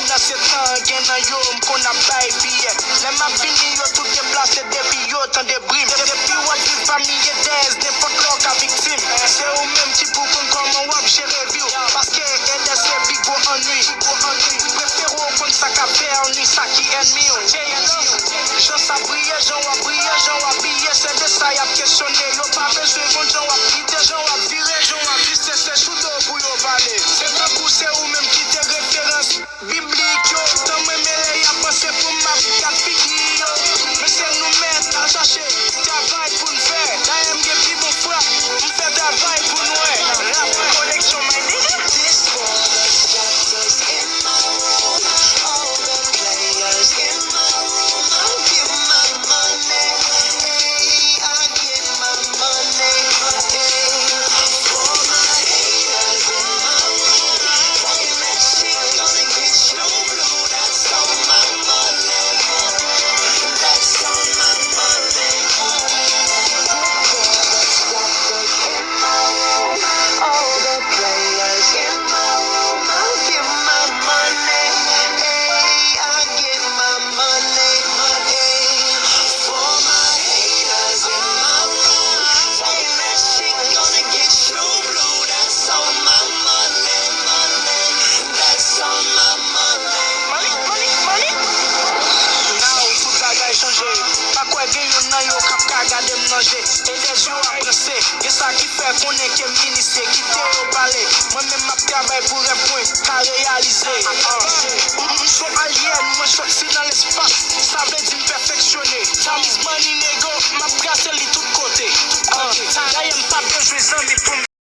pendant ce temps, gen nan yo m'kon a bay billet. Les m'a fini yo tout déplacé depuis yo tant de brim. Depuis wap di famille des, n'importe l'or ka victime. C'est ou même ti pou kon comment wap gérer vie. Parce que elle c'est big go ennui. Préféro kon sa ka perni, sa ki ennemi. J'en sa briller, j'en wap briller, j'en wap piller. C'est de ça y'a questionné. Yo pas besoin kon j'en wap quitter, j'en wap virer, j'en wap visser. C'est choudo pour yo parler. C'est un coup c'est ou même qui te référence biblique. Tant même elle a pensé pour ma petite fille. Mais c'est nous mettre à chercher travail pour nous faire. Là m'ge plus bon frère, on fait travail pour nous. La connexion my nigga. This for the chapters in my room, all the players in my room. I give my money, hey, I get my money, hey. For my haters in my room, talking that shit gonna get you blue. That's on my money, that's on my money. All the players in my room, I give my money, hey, I get my money, hey. For my haters in my room, talking that shit gonna get you blue. That's on my money, that's on my money. Money. Now tout bagay changé. Pas quoi gen yon nan yo kap ka gade m'nanger. Et les yeux à brasser. Et ça qui fait qu'on est que ministre qui